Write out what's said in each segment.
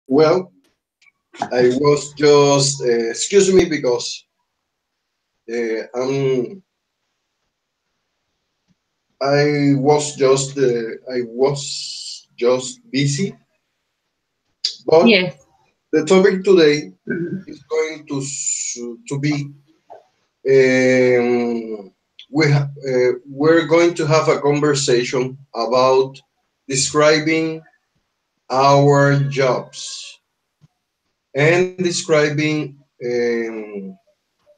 Well, I was just excuse me because I'm I was just busy. But Yes. the topic today is going to be we're going to have a conversation about describing our jobs and describing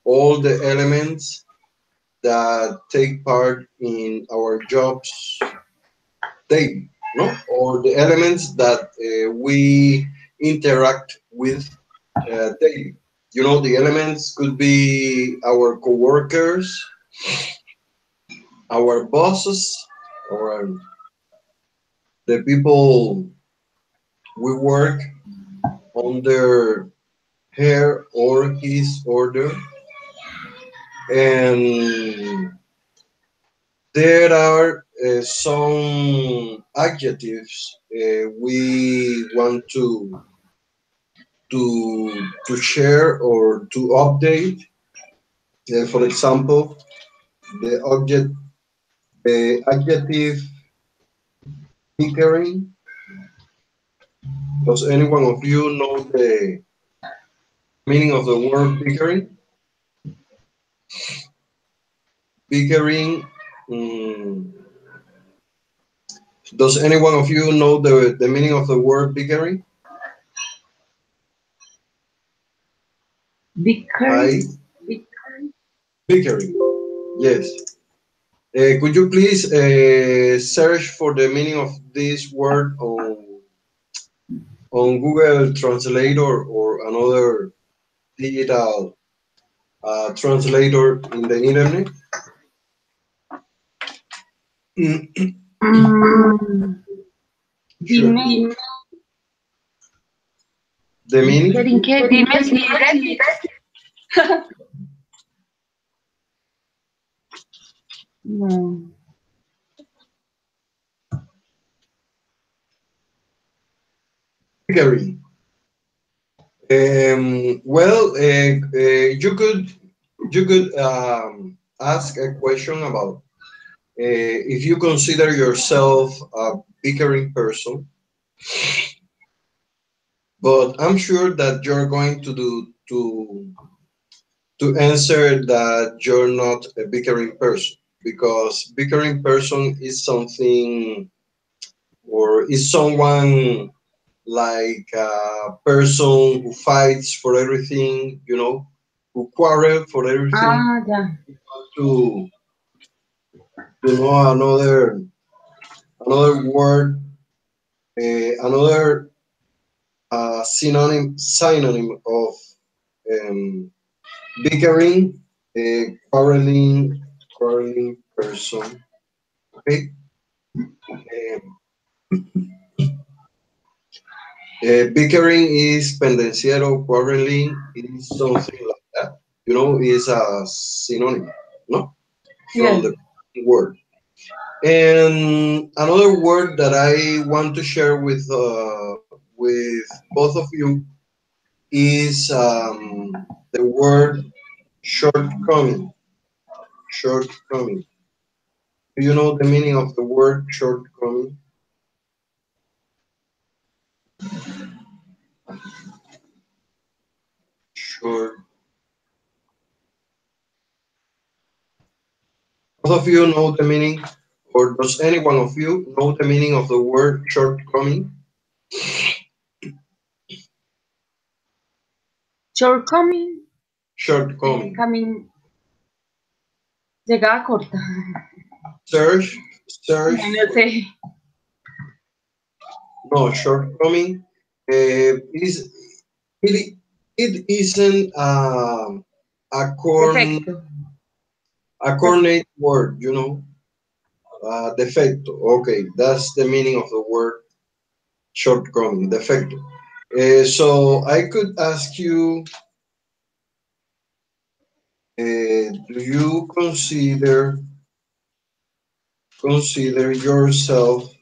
all the elements that take part in our jobs daily, no? Or the elements that we interact with daily. You know, the elements could be our coworkers, our bosses, or the people we work under her or his order. And there are some adjectives we want to share or to update. For example, the object, the adjective bickering. Does any one of you know the meaning of the word bickering? Bickering. mm, does any one of you know the meaning of the word bickering? Bakery. I bickering. Yes. Could you please search for the meaning of this word on Google Translator or another digital translator in the internet? Mm, Sure. dime, The meaning? bickering, ¿qué? Dime si repite. No. Bickering. Well, you could ask a question about if you consider yourself a bickering person, but I'm sure that you're going to answer that you're not a bickering person because bickering person is something or is someone like a person who fights for everything, you know, who quarrel for everything. Ah, ya. To know another word, another synonym of um, bickering, quarreling person. Okay. Um, bickering is pendenciero, quarreling is something like that. You know, is a synonym, no, from Yes. the word. And another word that I want to share with both of you is the word shortcoming. Shortcoming. Do you know the meaning of the word shortcoming? Short. Both of you know the meaning, or does any one of you know the meaning of the word shortcoming? Shortcoming, Shortcoming. coming, llegada corta. Search, search No for sé. no shortcoming. Is it? It isn't a corn Defecto. a coordinate word, you know. Defecto. Okay, that's the meaning of the word shortcoming. Defecto. So I could ask you, do you consider yourself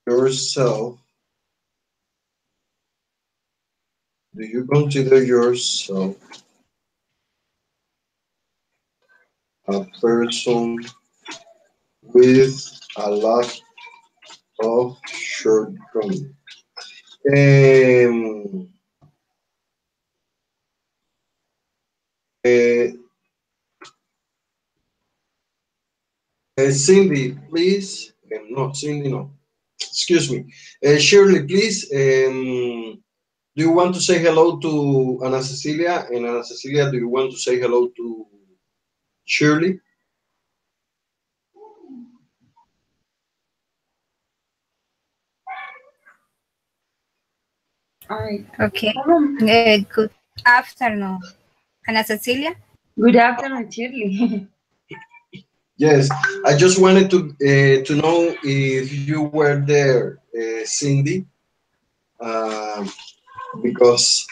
yourself, do you consider yourself a person with a lot of shortcomings? Um, uh, Cindy, please. No, Cindy, no. Excuse me. Shirley, please. Do you want to say hello to Ana Cecilia? And Ana Cecilia, do you want to say hello to Shirley? I, Okay. hello. Good afternoon, Ana Cecilia. Good afternoon, Shirley. Yes, I just wanted to know if you were there, Cindy, um, because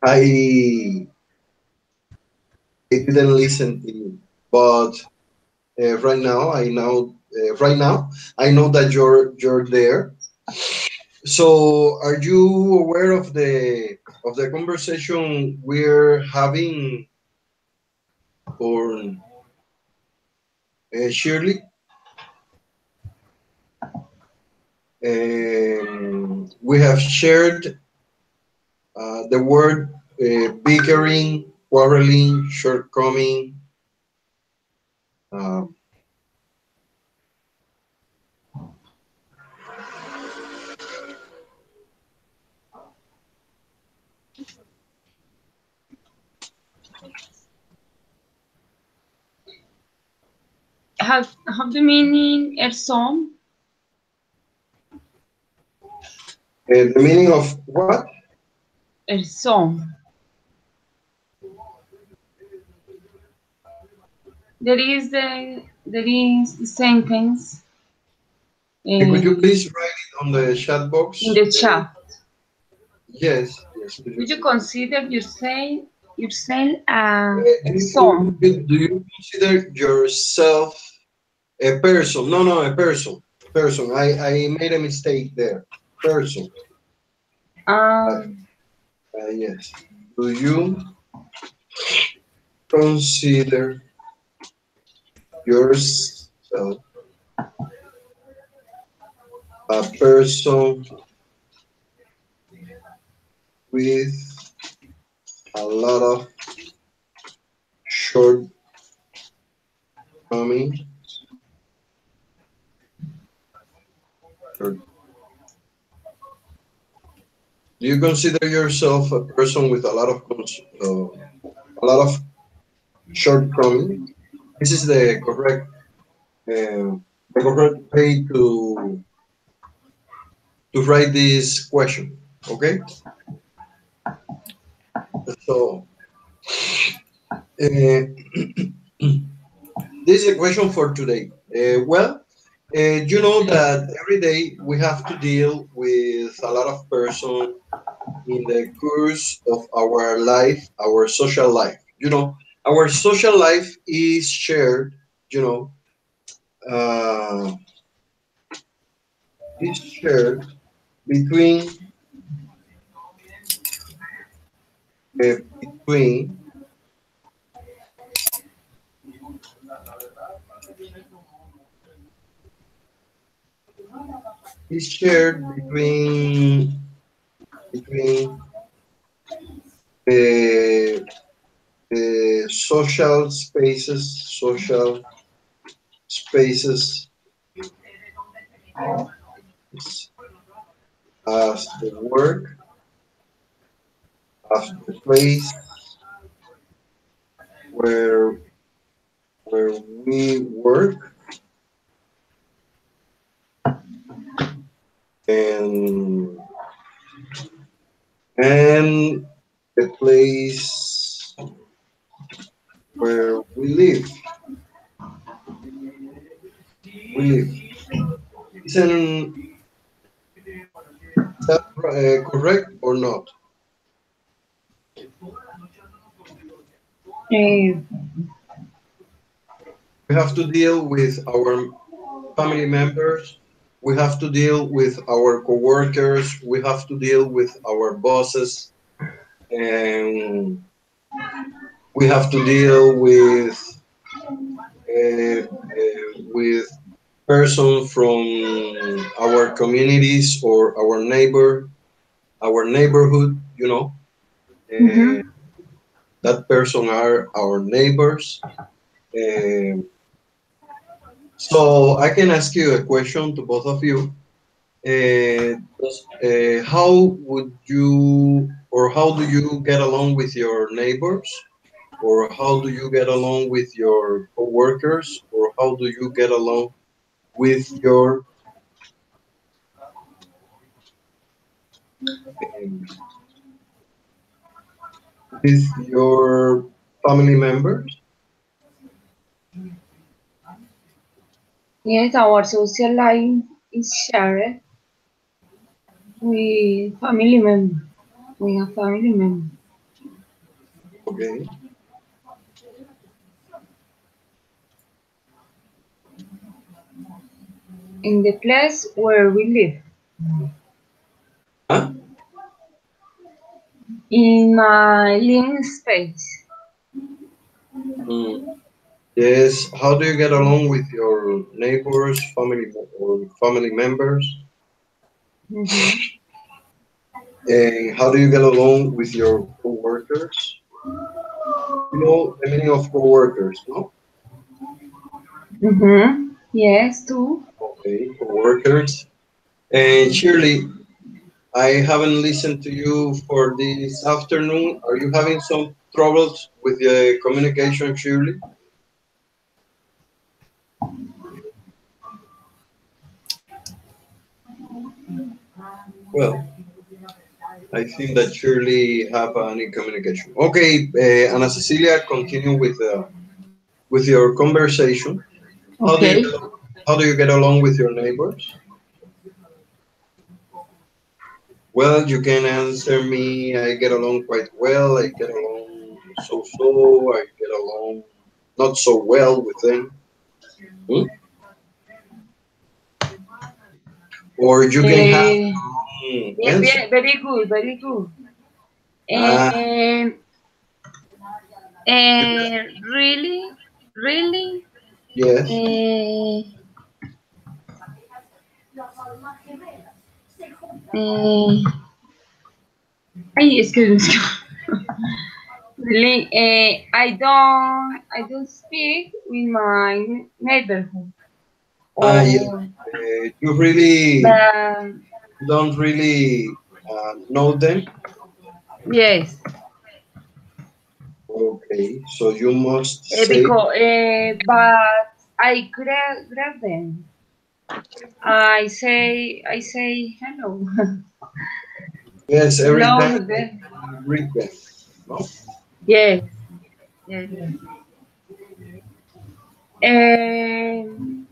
I I didn't listen to you, but right now I know that you're there. So, are you aware of the conversation we're having, or Shirley? We have shared the word bickering, quarreling, shortcoming. Uh, Have the meaning a song? the meaning of what? A song. There is the sentence Could you in please write it on the chat box? the chat. Yes, yes. Could Would you you please? consider yourself Do a song? do you consider yourself a person? No, no, a person. Person. I made a mistake there. Person. Uh, Um, yes. Do you consider yourself a person with a lot of shortcomings? Or do you consider yourself a person with a lot of a lot of shortcomings? This is the correct way to write this question. Okay, so this is a question for today. You know that every day we have to deal with a lot of persons in the course of our life, our social life. You know, our social life is shared. You know, uh, is shared between between is shared between the social spaces as the work, as the place where where we work, and and the place where we live. We live. Isn't that correct or not? eh, We have to deal with our family members. we have to deal with our coworkers, we have to deal with our bosses, and we have to deal with person from our communities or our neighborhood, you know. Uh, Mm-hmm. that person are our neighbors. Um, so I can ask you a question to both of you. How would you, or how do you get along with your neighbors? Or how do you get along with your coworkers? Or how do you get along with um, your family members? Yes, our social life is shared with family members. We have family members. Okay. In the place where we live. Huh? In my living space. Mm, yes. How do you get along with your neighbors, or family members? Mm-hmm. And how do you get along with your coworkers? You know the meaning of coworkers, no? Mm-hmm. Yes, too. Okay, coworkers. And Shirley, I haven't listened to you for this afternoon. Are you having some troubles with the communication, Shirley? Well, I think that Shirley have any communication. Okay, Ana Cecilia, continue with your conversation. How do you Okay. how do you get along with your neighbors? Well, you can answer me. I get along quite well. I get along so. I get along not so well with them. Hmm? Or you can have Uh, answer. very good, very good. Ah, And you, really, really, yes. uh, uh, excuse me. Really, I don't speak with my neighborhood. Yeah. Or You really but don't really know them. yes, Okay, so you must say because but I grab them. I say hello, yes every hello time to them. you greet them. No? Yes, yes. And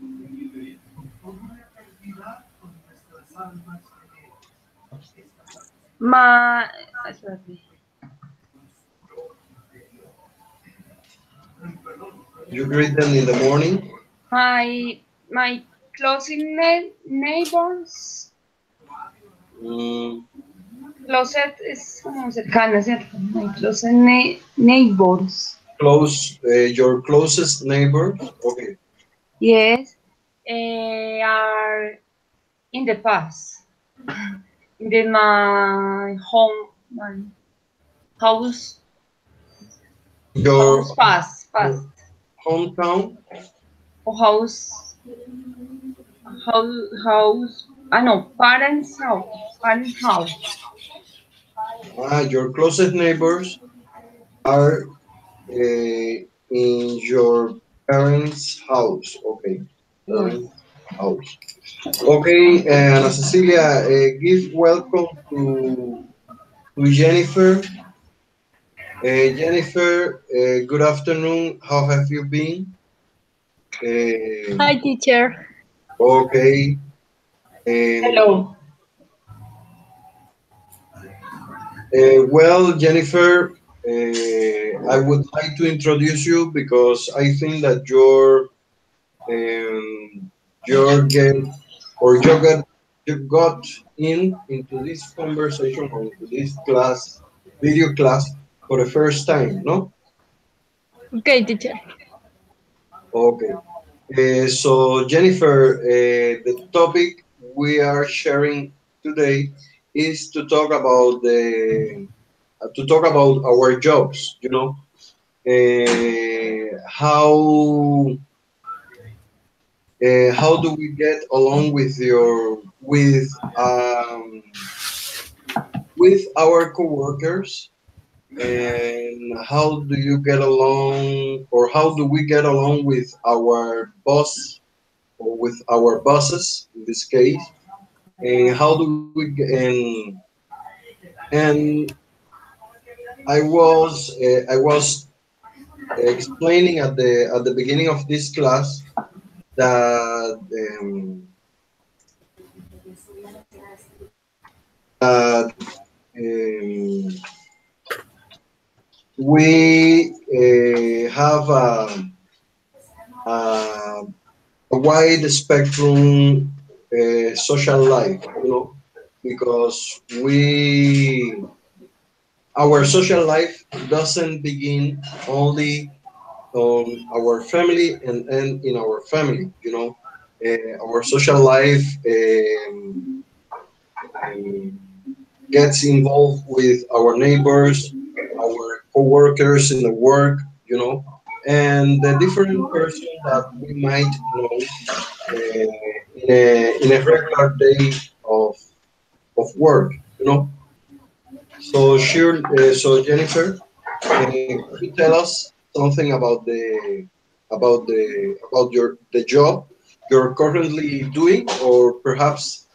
my sorry, You greet them in the morning. my closest neighbors. Mm, Closet es como cercano, ¿cierto? My closet neighbors. your closest neighbors. Okay. Yes, are in the past. In my home, my house, Your house past, hometown. or house. I know, parents' house. Your closest neighbors are in your parents' house. Okay, Yes. parents' house. Okay, Ana Cecilia, give welcome to Jennifer. Jennifer, good afternoon. How have you been? Hi, Uh, teacher. okay. Um, Hello. well, Jennifer, I would like to introduce you because I think that your guest or you got into this conversation or into this class, video class for the first time, no? Okay, teacher. Okay. So Jennifer, the topic we are sharing today is to talk about our jobs. You know, how do we get along with our coworkers, and how do you get along, or how do we get along with our boss or with our bosses in this case, and how do we and I was explaining at the beginning of this class that that um, we have a, a wide spectrum social life, you know, because our social life doesn't begin only on our family and end in our family, you know. Our social life um, gets involved with our neighbors, our co-workers in the work, you know, and the different person that we might know in a regular day of work, you know. So sure, so Jennifer, could you tell us something about the job you're currently doing, or perhaps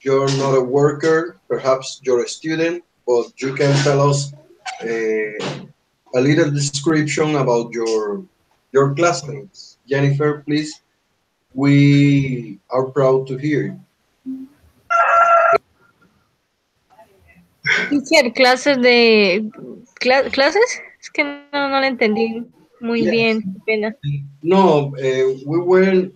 you're not a worker, perhaps you're a student, but you can tell us a little description about your classmates. Jennifer, please, we are proud to hear you. Teacher, clases de... ¿Clases? Es que no lo entendí muy bien, Yes. qué pena. No, we weren't.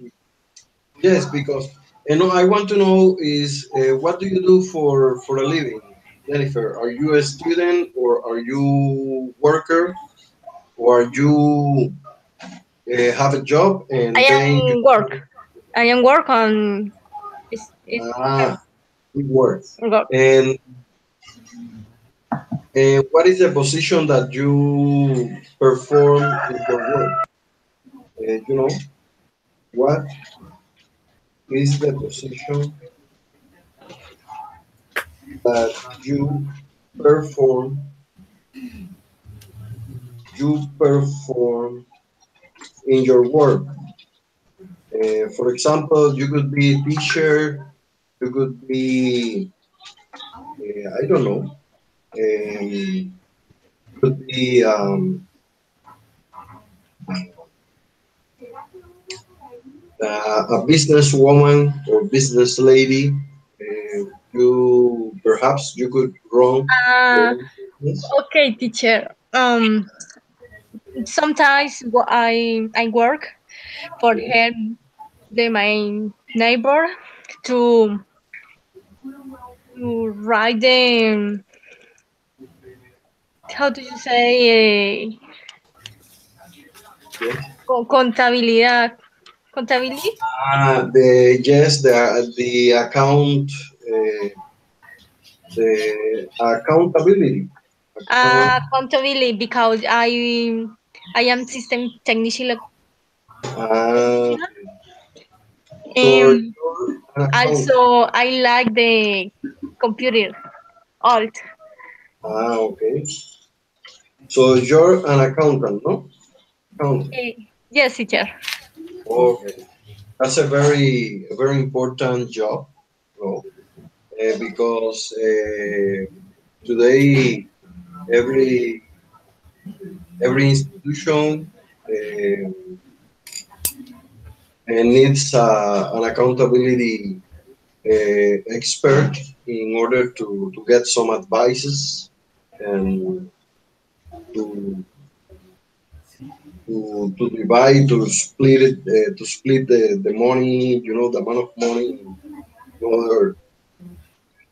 Yes, because no, I want to know is what do you do for a living, Jennifer? Are you a student, or are you worker, or are you have a job I and then you am work. I am work on... ah it works. work. And what is the position that you perform in your work? You know, what is the position that perform you perform in your work? For example, you could be a teacher, you could be, I don't know, could be a businesswoman or business lady. You perhaps you could run your Uh, own business. okay, teacher. Sometimes I work for Okay. help my neighbor to write the, how do you say, Yes. contabilidad. Contabilidad? The yes, the account, uh, the accountability. Account. Contability, because I am system technician. Uh, so Um, you're an account. Also, I like the computer alt. Okay. So you're an accountant, no? Accountant. Yes, teacher. Okay. That's a very important job, no? Because today every every institution needs an accountability expert in order to get some advices and to to divide, to split it, to split the money, you know, the amount of money another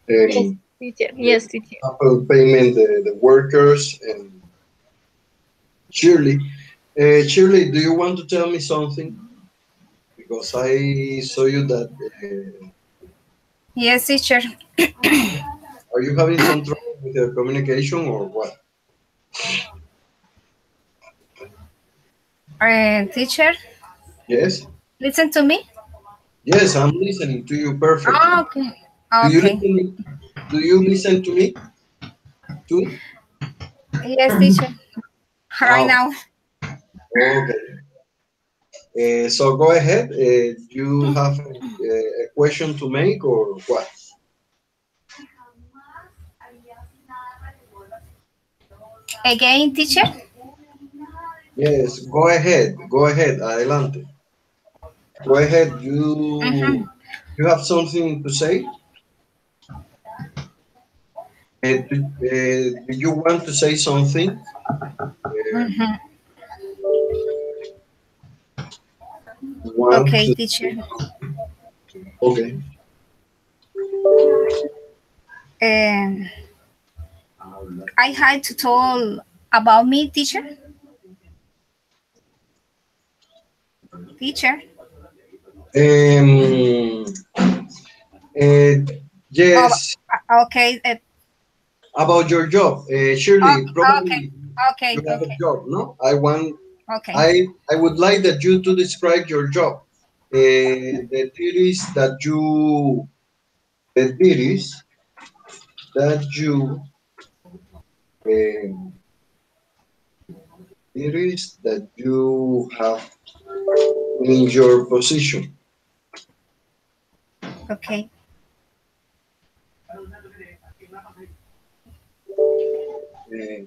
Yes, teacher. Yes, teacher. Apple payment the workers and Shirley. Shirley, do you want to tell me something? Because I saw you that. Yes, teacher. Are you having some trouble with your communication or what? Teacher, Yes. listen to me. Yes, I'm listening to you perfectly. Oh, okay. Do you Okay. listen? Do you listen to me too? Yes, teacher. Right Oh, now. okay. So go ahead. You have a question to make or what? Again, teacher. Yes, go ahead. Go ahead. Adelante. Go ahead. Mm-hmm. You have something to say? Do you want to say something? Mm-hmm. Want Okay, to? teacher. Okay. Um, I had to tell about me, teacher. Teacher. Um, uh, Oh, yes, okay. about your job. Oh, Shirley, okay. probably Okay. you have a Okay. job, no? I want. Okay. I would like that you to describe your job. The duties that you the duties that you um, duties that you have in your position. Okay. Uh,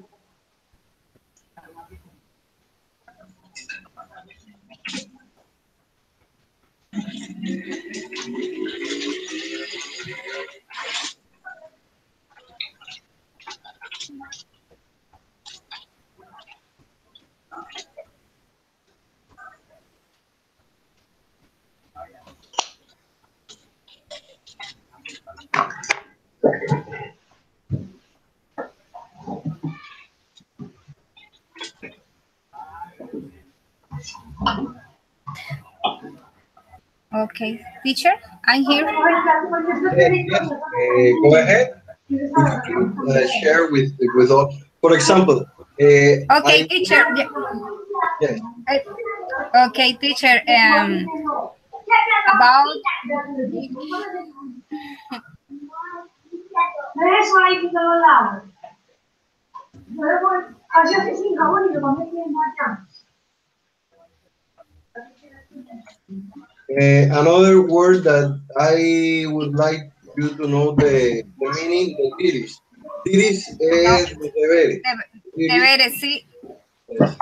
Okay. Teacher, I'm here. yes, go ahead. Could you please share with us? For example, Okay, I teacher. Yeah. yes. Okay, teacher. About Eso hay que lo lavo. Luego, así sin jabón y lo vamos a meter. Another word that I would like you to know the meaning, the tiris. Tiris no, es los deberes. Tiris deberes, sí. es.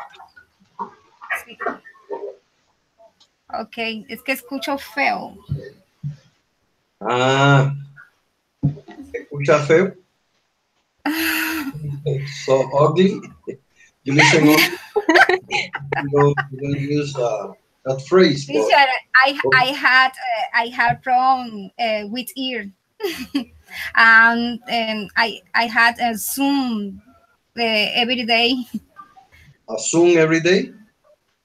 Sí. Ok, es que escucho feo. Ah, escucha feo. So ugly. You listen ugly. You don't use that phrase, but Teacher, I had problem with ear, and I had a Zoom every day. assume every day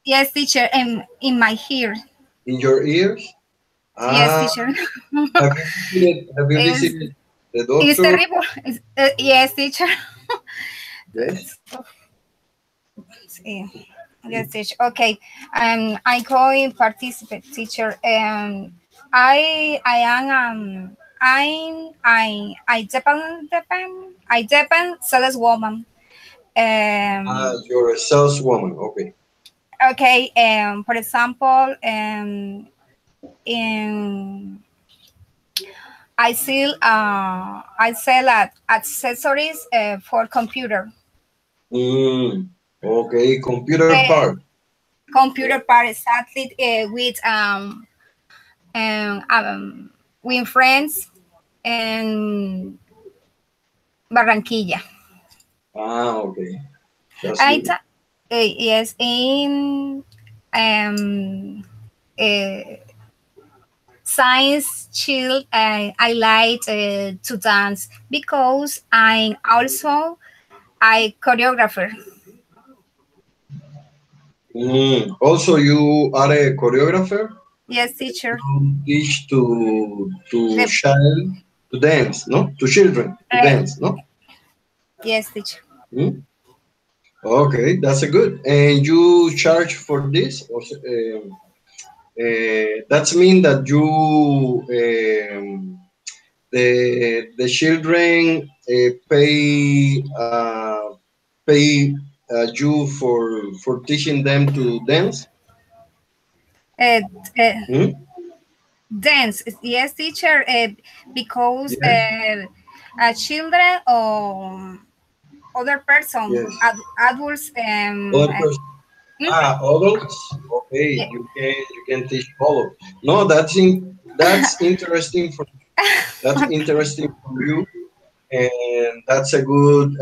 Yes, teacher, in my ear. in your ears. Yes, Ah, teacher. have you es visited the it's doctor? terrible. Yes, teacher. Yes. Sí. Yes, teacher. Okay. I'm going participate, teacher. I am I depend saleswoman. You're a saleswoman. Okay. Okay. For example, in I sell accessories for computer. Mm, okay. Computer Uh, part. Computer part exactly um, um, with friends in Barranquilla. Ah, okay. That's I good. ta- yes, in um, uh, Since child, I like to dance because I'm also a choreographer. Also, you are a choreographer. Yes, teacher. You teach to The, child to dance, no? To children to uh, dance, no? yes, teacher. Hmm? Okay, that's a good. And you charge for this, or that's mean that you the children pay you for teaching them to dance. Uh, uh, Hmm? Dance, yes, teacher. Because Yes, children or other person, yes. adults, Other person. Adults. Okay, yeah, you can teach all of. No, that's interesting for that's interesting for you, and that's a good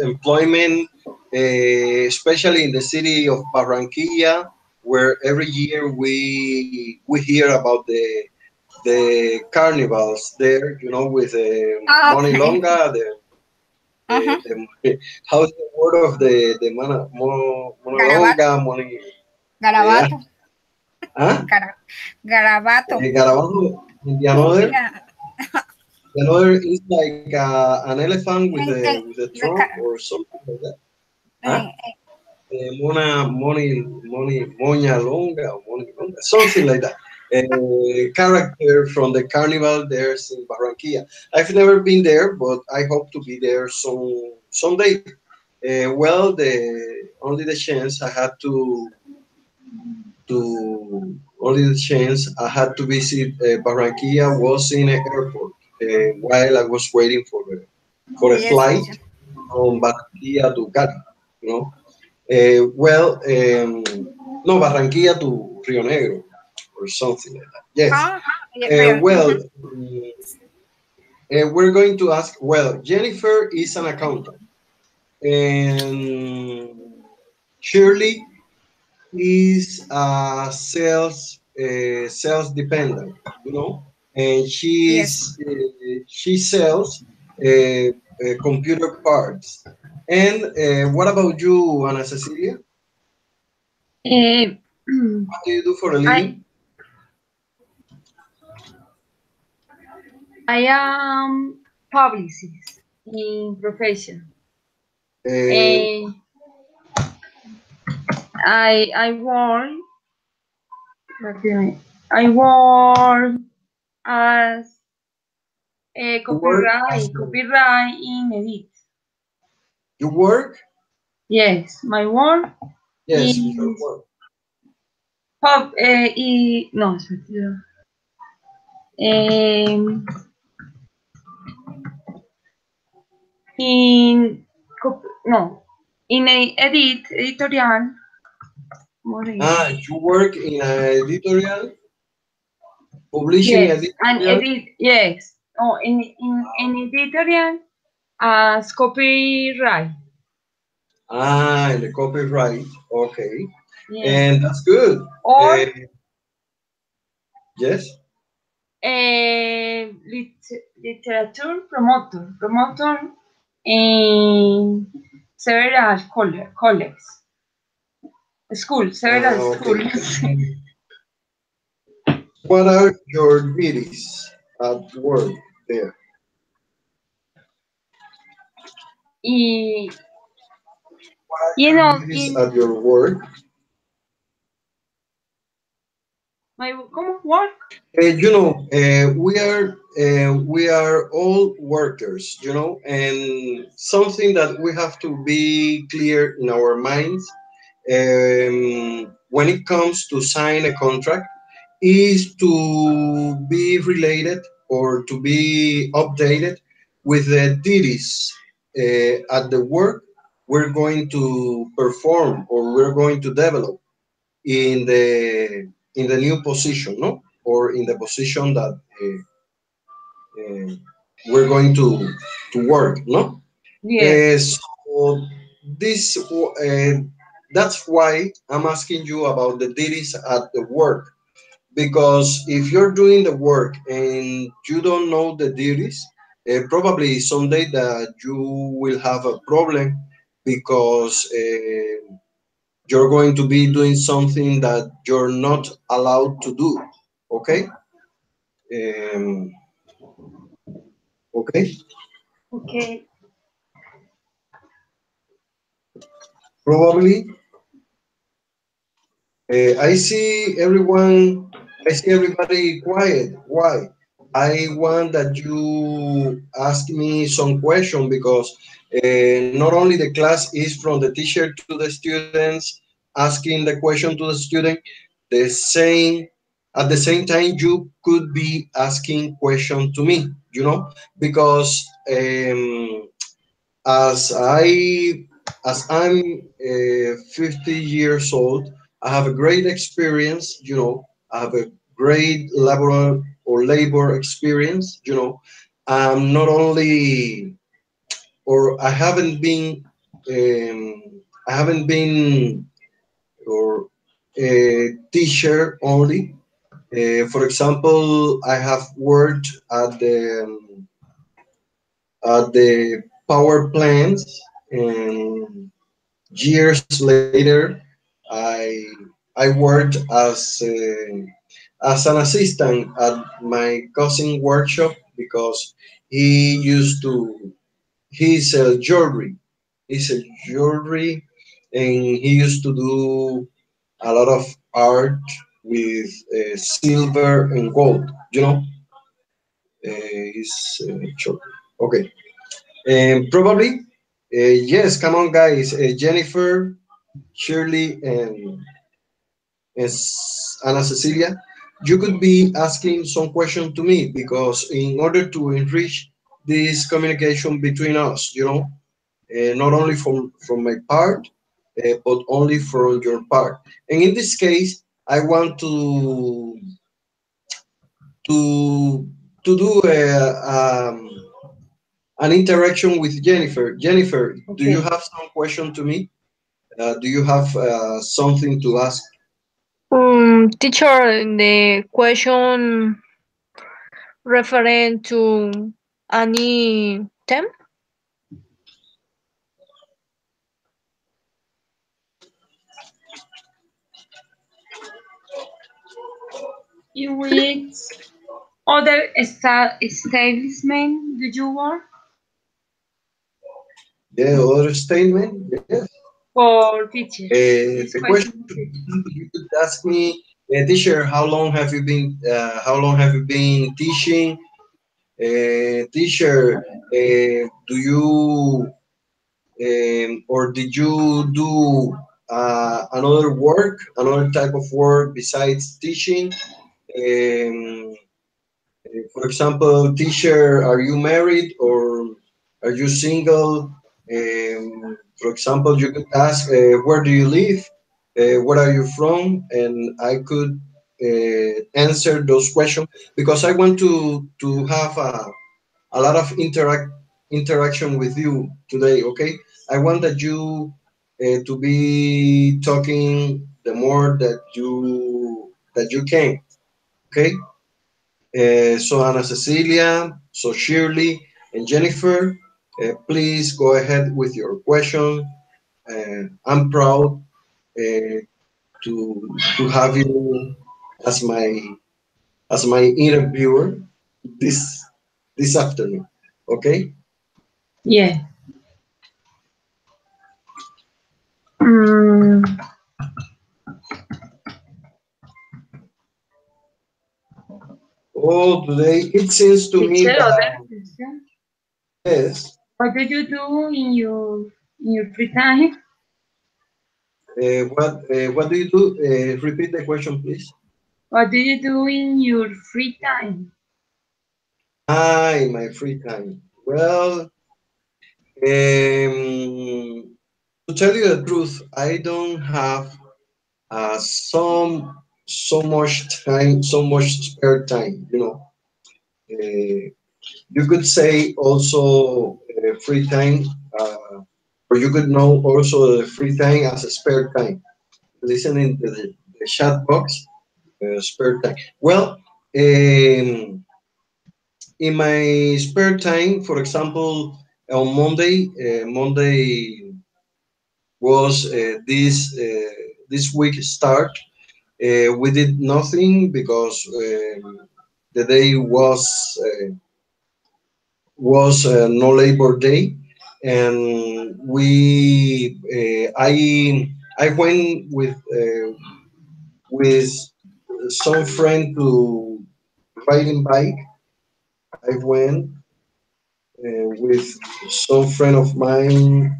employment, especially in the city of Barranquilla, where every year we hear about the carnivals there, with Money okay. Longa, Uh-huh. how's the word of the Garabato, Monalonga, Money, yeah, garabato, huh? garabato. Garabato, and the another is like an elephant with And, a the, trunk or something like that, huh? uh, Moña Longa, or Money Longa, something like that. Character from the carnival there's in Barranquilla. I've never been there, but I hope to be there someday. Well, the only the chance I had to visit Barranquilla was in an airport while I was waiting for a yes, flight teacher. from Barranquilla to Cali. You know, well, no, Barranquilla to Rio Negro or something like that. Yes. Huh? Yeah, real. Well, we're going to ask. Well, Jennifer is an accountant, and Shirley is sales dependent, and Yes. she sells computer parts. And what about you, Ana Cecilia? Eh, What do you do for a I living? I am publicist in profession. Uh, And I work. I work as a you work as copyright in edit. you work? Yes, my work Yes, your is work. no, espera. Um, in no, in a editorial. What is it? You work in an editorial, publishing Yes, an editorial. edit. Yes, oh, in an editorial as copyright. In the copyright. Okay, Yes, and that's good. or Yes. a literature promoter in several colleges, several Okay. schools. What are your duties at work there? y, What are you your know, duties in at your work? my ¿cómo? Work. We are all workers, and something that we have to be clear in our minds when it comes to sign a contract is to be related or to be updated with the duties at the work we're going to perform or we're going to develop in the new position, no, or in the position that uh, we're going to work, no. Yes. So this that's why I'm asking you about the duties at the work, because if you're doing the work and you don't know the duties, probably someday that you will have a problem because you're going to be doing something that you're not allowed to do. Okay. Um, okay. Okay. Probably. I see everybody quiet. Why? I want that you ask me some question because not only the class is from the teacher to the students, asking the question to the student, the same at the same time you could be asking question to me, because as I as I'm 50 years old, I have a great experience. I have a great labor experience. I'm not only, or I haven't been or a teacher only. For example, I have worked at the power plants, and years later, I I worked as an assistant at my cousin workshop because he used to he sell jewelry. He sell jewelry, and he used to do a lot of art with silver and gold. Jewelry. Okay. Probably, yes. Come on, guys. Jennifer, Shirley, and Ana Cecilia, you could be asking some question to me because in order to enrich this communication between us, not only from my part, but only from your part. And in this case, I want to do an interaction with Jennifer. Jennifer, do you Okay. have some question to me? Do you have something to ask? Teacher, the question referent to any theme? In which other establishment do you work? Yeah, other statement? Yes. For teacher. This The question, question for teacher. you could ask me, teacher, how long have you been teaching? Teacher, do you or did you do another type of work besides teaching? Um, for example, teacher, are you married or are you single? For example, you could ask, where do you live? Where are you from? And I could answer those questions because I want to have a lot of interaction with you today. Okay, I want that you to be talking the more that you can. Okay. So Ana Cecilia, so Shirley and Jennifer, please go ahead with your question. I'm proud to have you as my interviewer this this afternoon. Okay. Yeah. Mm, Oh, today it seems to me teacher, other that question. yes. What do you do in your free time? What do you do? Repeat the question, please. What do you do in your free time? In my free time. Well, to tell you the truth, I don't have so much time, so much spare time. You could say also free time, or you could know also the free time as a spare time. Listening to the chat box, spare time. Well, in my spare time, for example, on Monday was this week start. We did nothing because the day was no labor day, and we I went with some friend to riding bike. I went with some friend of mine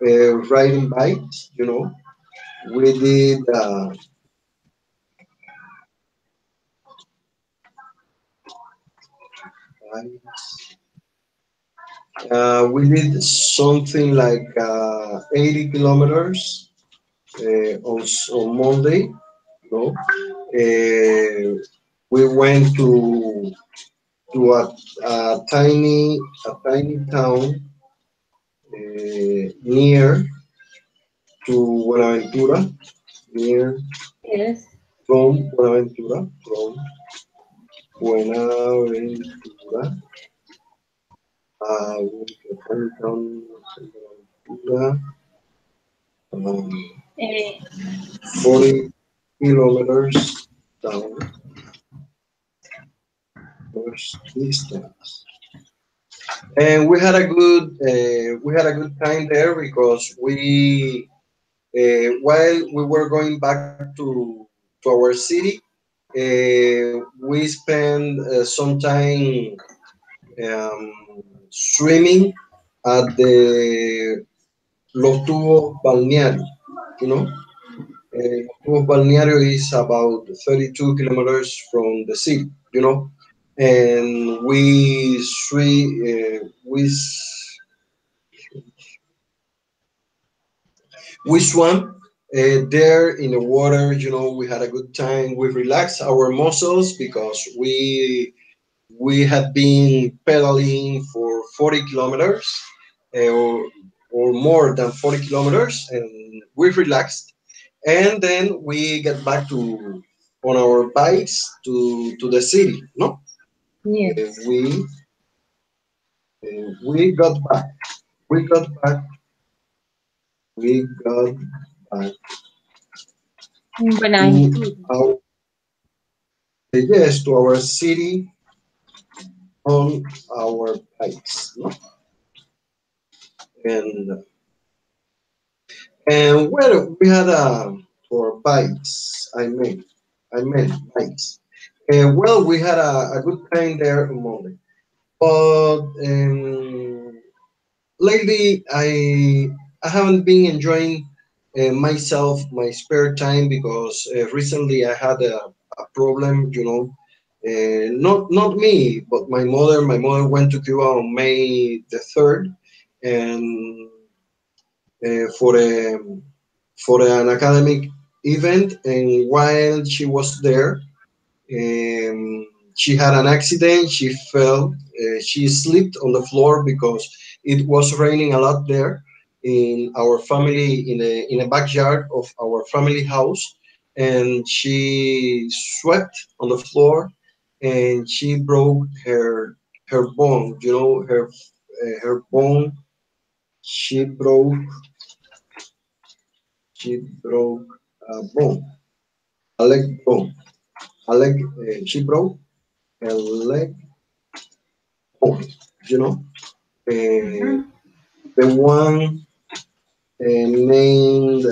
riding bikes. We did we did something like 80 kilometers on Monday. We went to a tiny town near to Buenaventura, near Yes. from Buenaventura, a tiny town, Buenaventura, um, Eh, 40 kilometers down first distance. And we had a good time there because while we were going back to our city, we spent some time um, swimming at the Los Tubos Balneario. You know, Los Tubos Balneario is about 32 kilometers from the city. And we swam there in the water. We had a good time. We relaxed our muscles because we had been pedaling for 40 kilometers or more than 40 kilometers, and we relaxed. And then we get back to on our bikes to the city. No, uh, yes. we we got back. We got back. We got back In to Buenaventura. our yes, to our city on our bikes. No? And well, we had for bikes. I meant bikes. Well, we had a good time there on Monday, but lately I haven't been enjoying myself my spare time because recently I had a problem. Not me, but my mother. My mother went to Cuba on May the 3rd, and for an academic event. And while she was there, she had an accident. She fell. She slipped on the floor because it was raining a lot there in our family in a backyard of our family house, and she swept on the floor, and she broke her bone. Her bone. She broke she broke a bone, a leg bone, a leg. She broke a leg bone. You know, uh, Mhm. the one named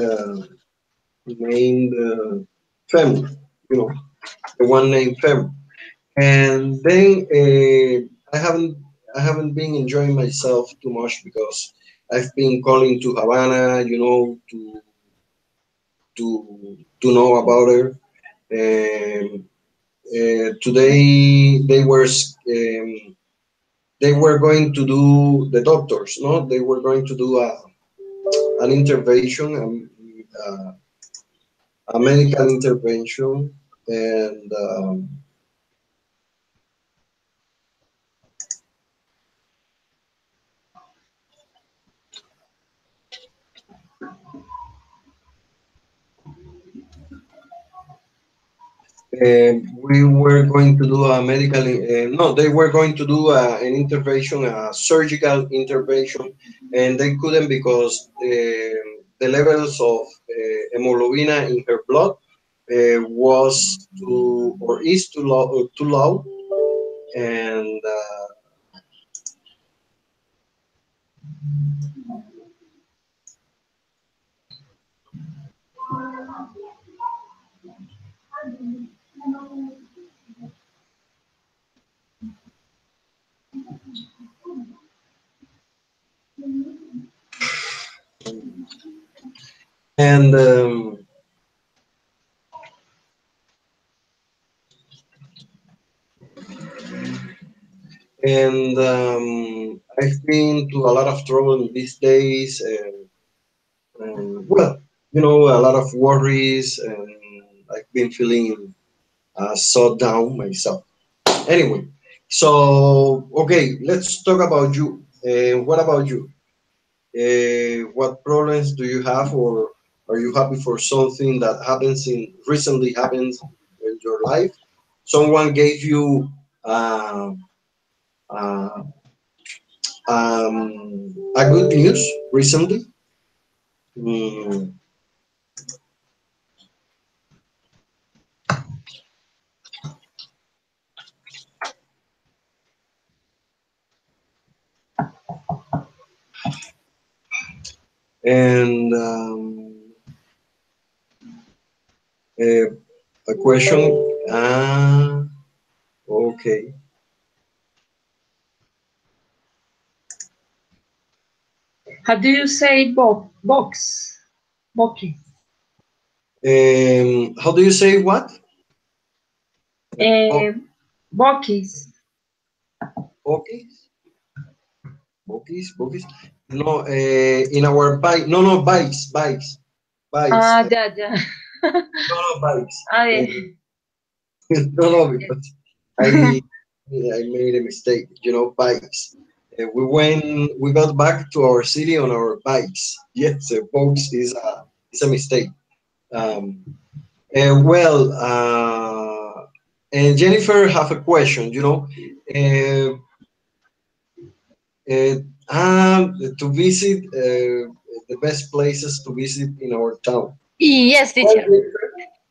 femur. The one named femur. And then I haven't been enjoying myself too much because I've been calling to Havana. To know about her. Um, Today they were going to do the doctors, no? They were going to do an intervention, a medical intervention, and we were going to do a medical, no, they were going to do an intervention, a surgical intervention, and they couldn't because the levels of hemoglobin in her blood was too, or is too low, and and I've been to a lot of trouble these days, and well, you know, a lot of worries, and I've been feeling so down myself. Anyway, so okay, let's talk about you. What about you? What problems do you have, or are you happy for something that recently happens in your life? Someone gave you uh, uh, a good news recently. Mm, and uh, a question. Okay. How do you say box? Box. How do you say what? Uh, Boquis. Bokis? Bokis? No, in our bike. No, no, bikes. Ya. No, no, bikes. Yeah. No, no, because I I made a mistake. You know, bikes. We got back to our city on our bikes. Yes, boats is a mistake. Um, well, and Jennifer have a question. You know, uh, uh, to visit the best places to visit in our town. Yes, teacher.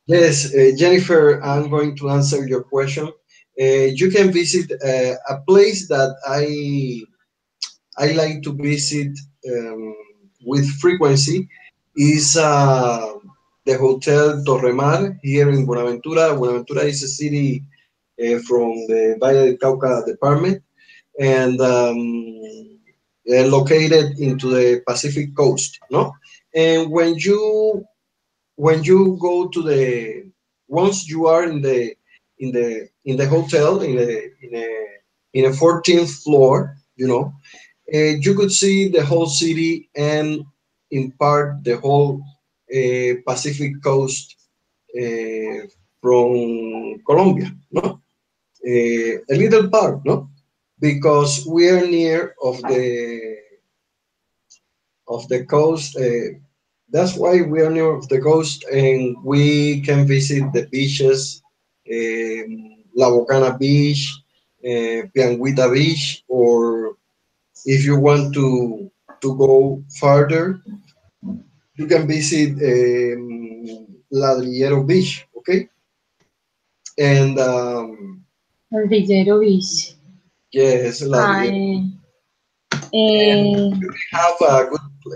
Yes, Jennifer, I'm going to answer your question. You can visit a place that I like to visit with frequency is the Hotel Torremar here in Buenaventura. Buenaventura is a city from the Valle del Cauca department, and located into the Pacific coast. No, and when you go to the once you are in the hotel in a 14th floor, you know, you could see the whole city and in part the whole Pacific coast from Colombia, no? A little part, no? Because we are near of the coast. That's why we are near of the coast, and we can visit the beaches, La Bocana Beach, Pianguita Beach, or if you want to go farther, you can visit Ladrillero Beach. Okay, and Ladrillero Beach. yes, Ladrillero. And you can have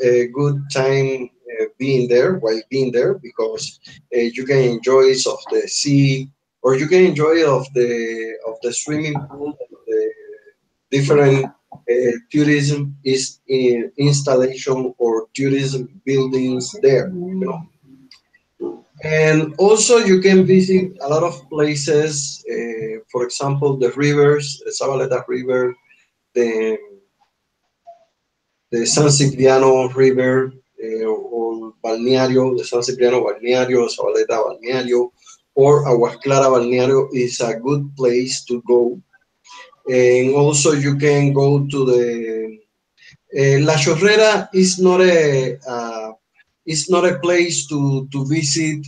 a good time being there while being there because you can enjoy of the sea, or you can enjoy of the swimming pool, the different tourism is in installation or tourism buildings there, you know. And also you can visit a lot of places, for example, the rivers, the Zabaleta River, the San Cipriano River, or Balneario, the San Cipriano Balneario, Zabaleta Balneario, or Aguas Clara Balneario is a good place to go. And also you can go to the La Chorrera is not a place to visit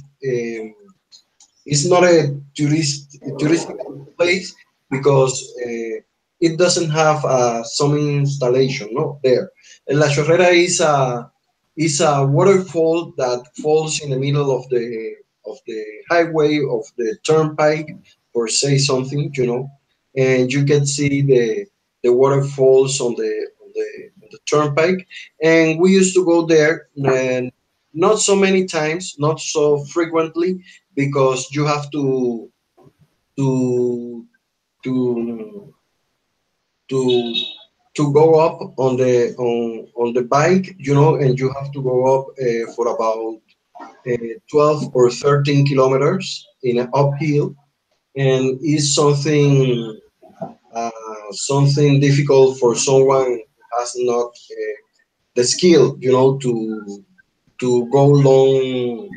It's not a touristic place because it doesn't have some installation, no, there. La Chorrera is a waterfall that falls in the middle of the highway of the turnpike, or say something, and you can see the waterfalls on the turnpike, and we used to go there, and not so many times, not so frequently, because you have to to to to go up on the bike, and you have to go up for about 12 or 13 kilometers in an uphill, and is something difficult for someone who has not the skill, to go long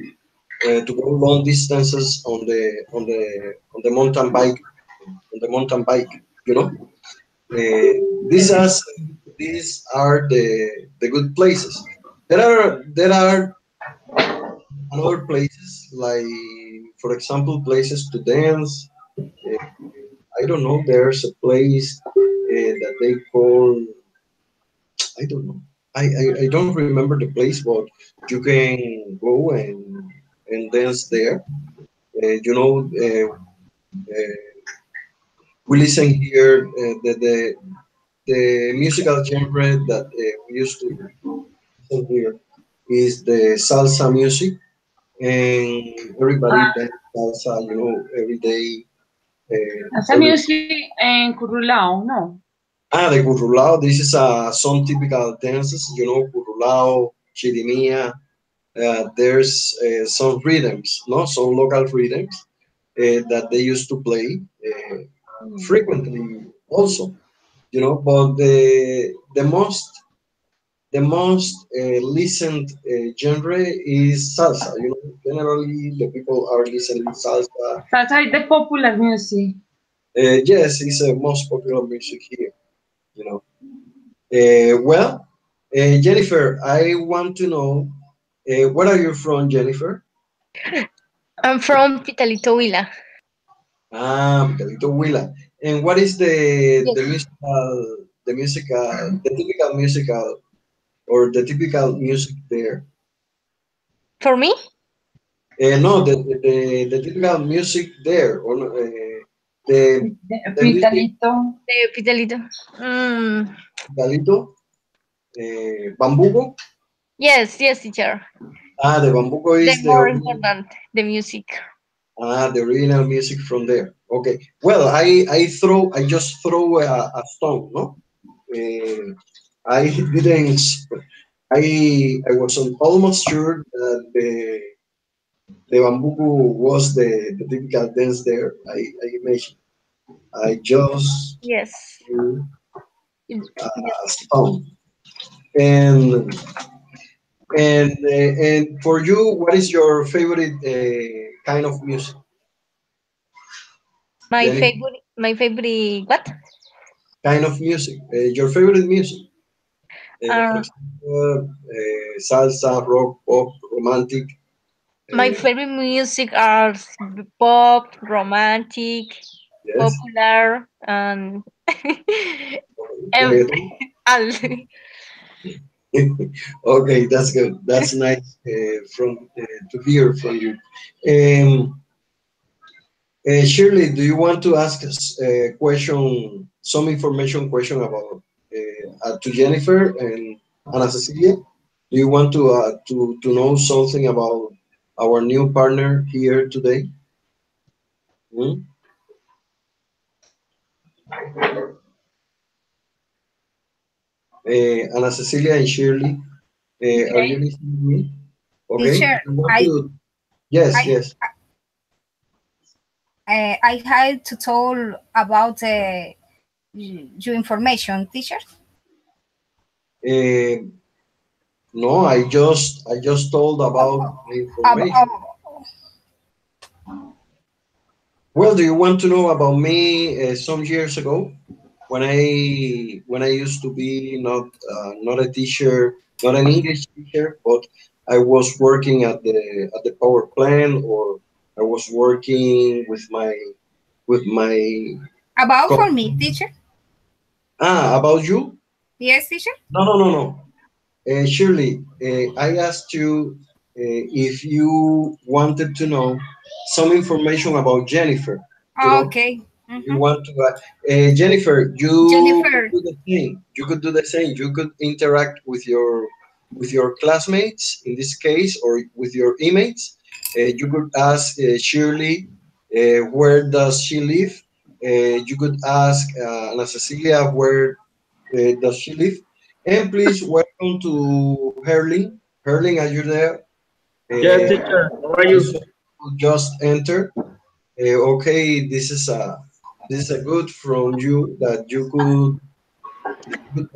distances on the mountain bike. You know, these are the good places. There are other places, like, for example, places to dance. Uh, I don't know. There's a place that they call, I don't know. I don't remember the place, but you can go and dance there. You know, we listen here, the musical genre that we used to listen here is the salsa music, and everybody Ah, dance salsa, every day. esa Every music en Curulao, no. the currulao. This is some typical dances, currulao, chirimia. There's some rhythms, no, some local rhythms that they used to play frequently also, but the most listened genre is salsa. Generally the people are listening salsa. Salsa is the popular music. Yes, it's the most popular music here. You know. Well, Jennifer, I want to know, where are you from, Jennifer? I'm from Pitalito Huila. Miguelito Huila. And what is the Yes. typical musical, or the typical music there? For me, No, the typical music there, or no, the music Vitalito. the Pitalito. Mm, Galito, Bambuco. yes, yes, teacher. The Bambuco The is more important, the music. the original music from there. Okay. Well, I just throw a stone, no? Uh, I didn't. I was almost sure that the bambuku was the typical dance there. I imagine. I just Yes. threw Yes. a stone. And and for you, what is your favorite kind of music, Jenny? My favorite what? Kind of music. Your favorite music. For Uh, example, salsa, rock, pop, romantic. my Uh, favorite music are pop, romantic, yes. popular, and and Reggaeton. all. Okay, that's good. That's nice from to hear from you. Um, Shirley, do you want to ask us a question, some information question about to Jennifer and Ana Cecilia? Do you want to know something about our new partner here today? Hmm? Ana Cecilia and Shirley, are you Okay. listening to me? Okay. Teacher, Do you want I to? Yes, I yes. I had to tell about your information, teacher. Uh, no, I just told about the information. Oh, Well, do you want to know about me some years ago, when I used to be not a teacher, not an English teacher, but I was working at the power plant, or I was working with my About for me, teacher? about you? Yes, teacher? No. Shirley, I asked you if you wanted to know some information about Jennifer. You know, Okay. you want to, Jennifer, you could Jennifer. do the same. You could do the same. You could interact with your classmates in this case, or with your teammates. You could ask Shirley, where does she live? You could ask Ana Cecilia, where does she live? And please welcome to Herling. Herling, are you there? Yes, teacher. How are I you? saw you just enter. Okay, this is a good from you that you could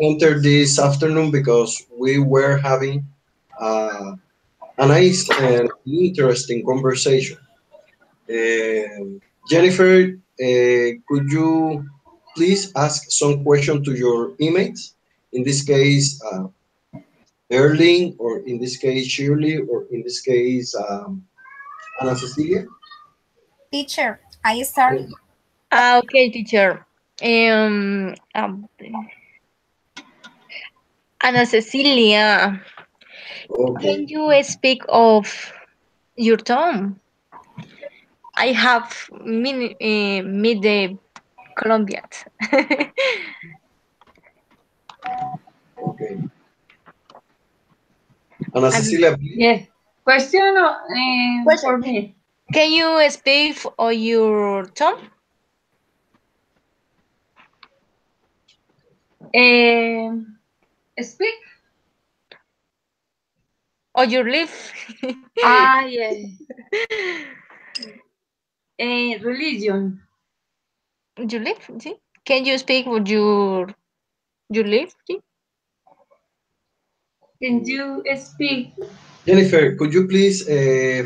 enter this afternoon because we were having a nice and interesting conversation. Jennifer, could you please ask some question to your teammates? In this case, Erling, or in this case, Shirley, or in this case, Ana Cecilia. Teacher, I start. Okay, teacher. Ana Cecilia, Okay. can you speak of your Tom? I have meet the Colombians. Okay. Ana And Cecilia, please. Yes. Question question, for me. can you speak of your Tom Speak. or your live? Ah, yeah. Religion. You live? See? Can you speak with your live? See? Can you speak? Jennifer, could you please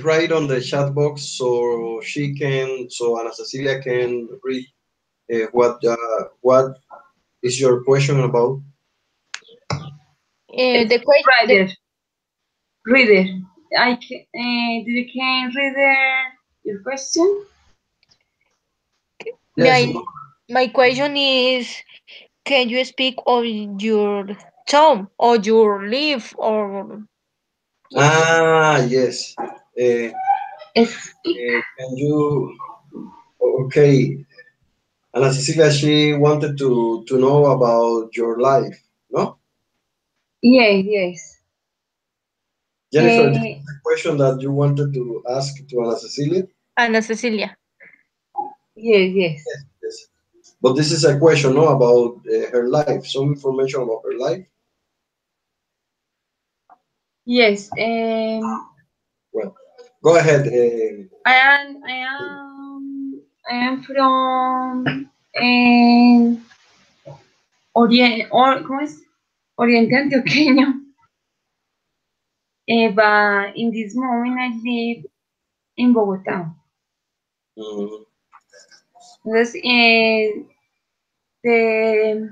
write on the chat box so Ana Cecilia can read what is your question about? The question. Reader. Reader. Did you can read your question? Yes. My question is, can you speak of your town or your live or Yes. Speak. Can you? Okay. Ana Cecilia, she wanted to know about your life, no? Yes, yes. Jennifer, this is a question that you wanted to ask to Ana Cecilia? Ana Cecilia? Yes, yes. Yes. But this is a question, no, about her life, some information about her life. Yes. Well, go ahead. I am from ¿cómo es? Oriente Antioqueño. But in this moment I live in Bogotá. Mm, Entonces, the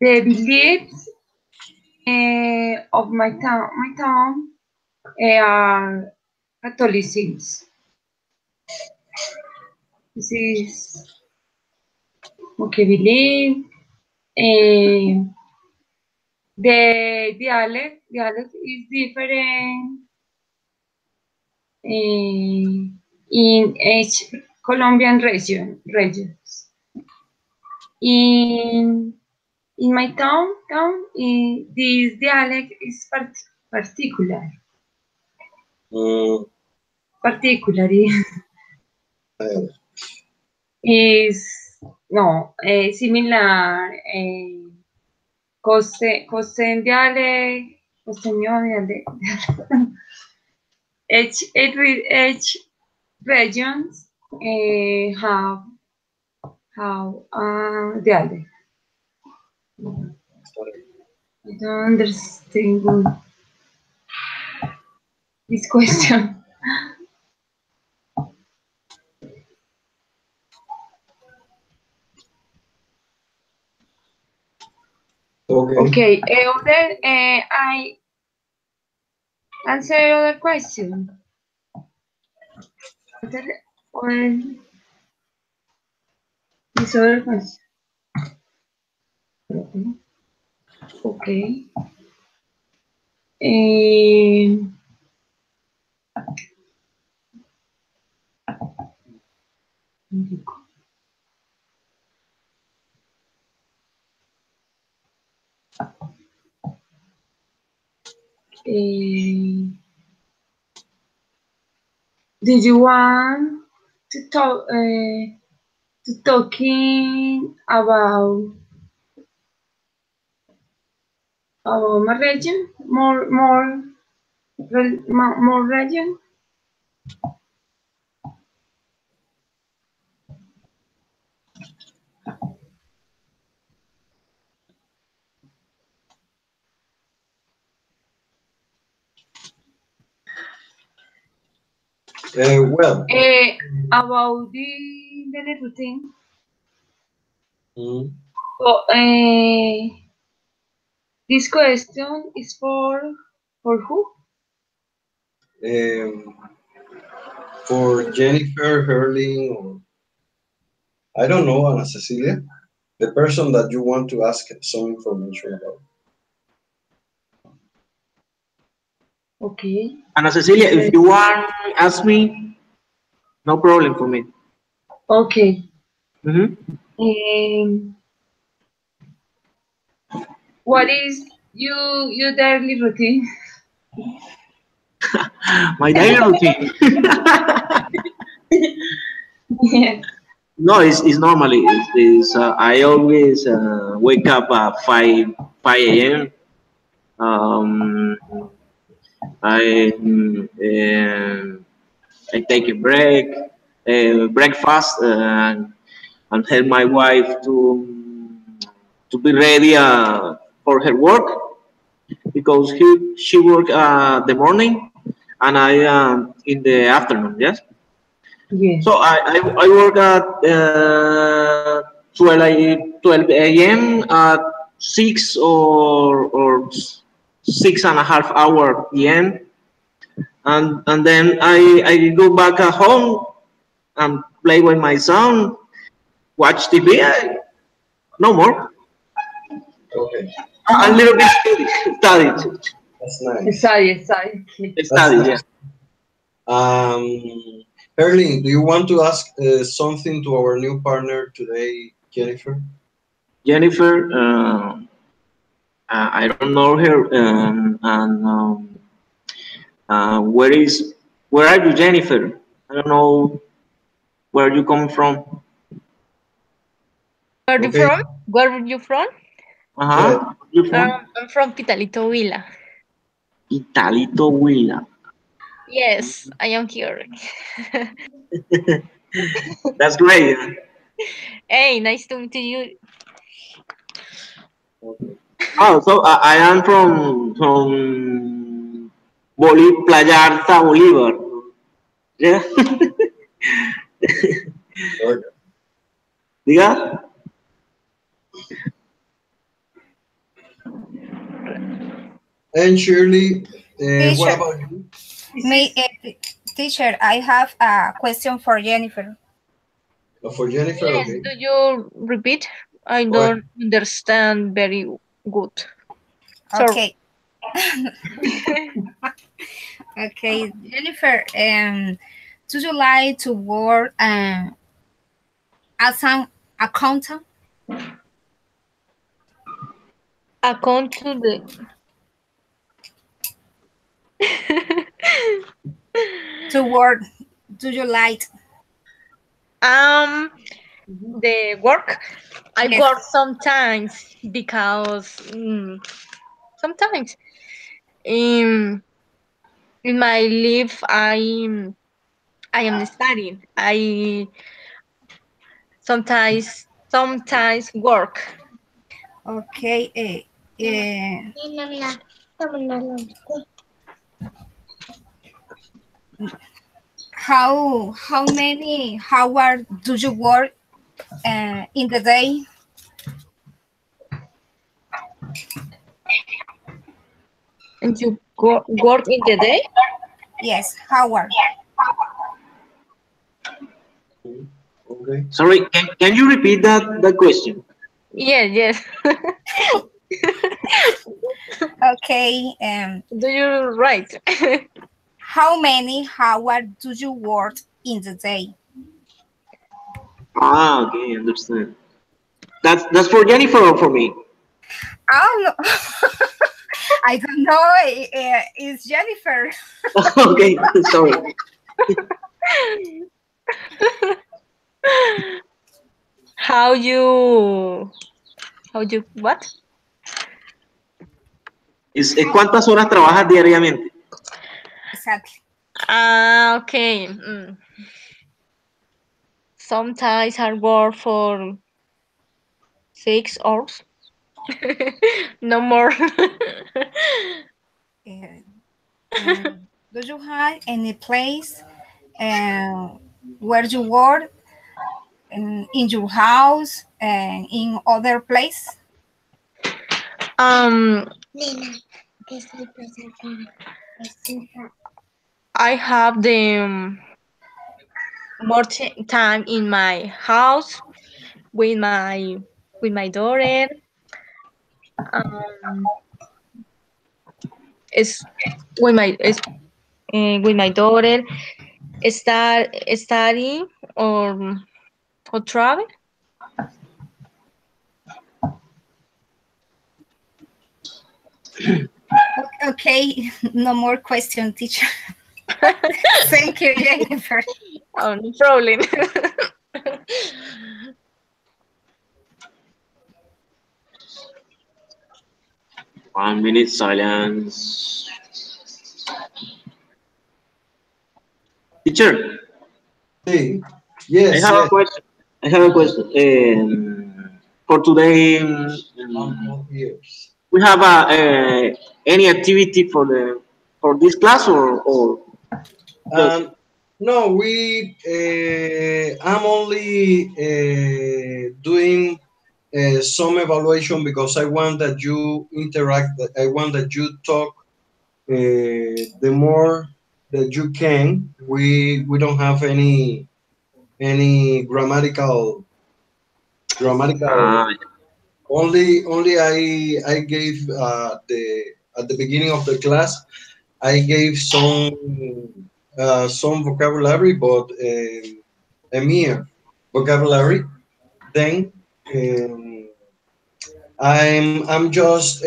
the beliefs of my town are Catholicism. This is okay. Believe the dialect is different in each Colombian regions. In my town, this dialect is particular. mm, Particularly is no similar costeño dialect, costeño dialect. Each regions have dialect. I don't understand this question. okay. Okay, answer other question. Or this other question. Okay. Um, did you want to talking about my region, more region? Well, About the daily routine. mm, So, this question is for who? um, for Jennifer, Herling, or I don't know, Ana Cecilia, the person that you want to ask some information about. Okay. Ana Cecilia, if you want, ask me. No problem for me. Okay. Mhm. What is your daily routine? My daily routine. Yeah. No, it's normally. I always wake up at 5 a.m. Um, I I take a breakfast, and help my wife to be ready for her work because she work the morning and I in the afternoon. Yes. Yes. So I work at 12 a.m. at 6.5 hour p.m. And then I go back at home and play with my son, watch TV. No more. Okay, A little bit study. that's nice. Sorry. That's Study, yeah. nice. Herling, do you want to ask something to our new partner today, Jennifer? Jennifer, I don't know her, and where are you, Jennifer? I don't know where you come from. Where are you Okay, from? Where are you from? Uh go ahead. huh. You from I'm from Pitalito Villa. Italito Huila. Yes, I am here. That's great. Hey, nice to meet you. Okay. Oh, so I am from Playa Alta, Bolívar. Yeah. Okay. Diga. And Shirley, what Teacher, about you? teacher, I have a question for Jennifer. For Jennifer, Yes, okay. do you repeat? I Go ahead. don't understand very good. Sorry. Okay. Okay, Jennifer, do you like to work as an accountant? Account to the To work, do you like? um the work. I Yes. work sometimes because sometimes in my life I am studying. I sometimes work. Okay. How many hours do you work in the day? And you work in the day? Yes, Howard. Okay. Sorry, can you repeat that question? Yes, yes. Okay. Do you right? How many hours do you work in the day? Ah, okay, understand. That's for Jennifer or for me? Oh, no. I don't know. It's Jennifer. Okay, sorry. how you what? ¿Cuántas horas trabajas diariamente? Exactly. Okay. Sometimes I work for 6 hours. No more. Do you have any place where you work in your house and in other place? um, I have the more time in my house with my daughter. Um, is with my daughter. Study or travel. Okay, no more question, teacher. Thank you, Jennifer. Oh, no problem. 1 minute silence. Teacher, Hey, I yes, have a yes. question. I have a question. For today, I'm ears. we have any activity for this class or just Um, no, I'm only doing some evaluation because I want that you interact. I want that you talk the more that you can. We don't have any grammatical. ah Only I gave the at the beginning of the class I gave some vocabulary, but a mere vocabulary. Then um, I'm just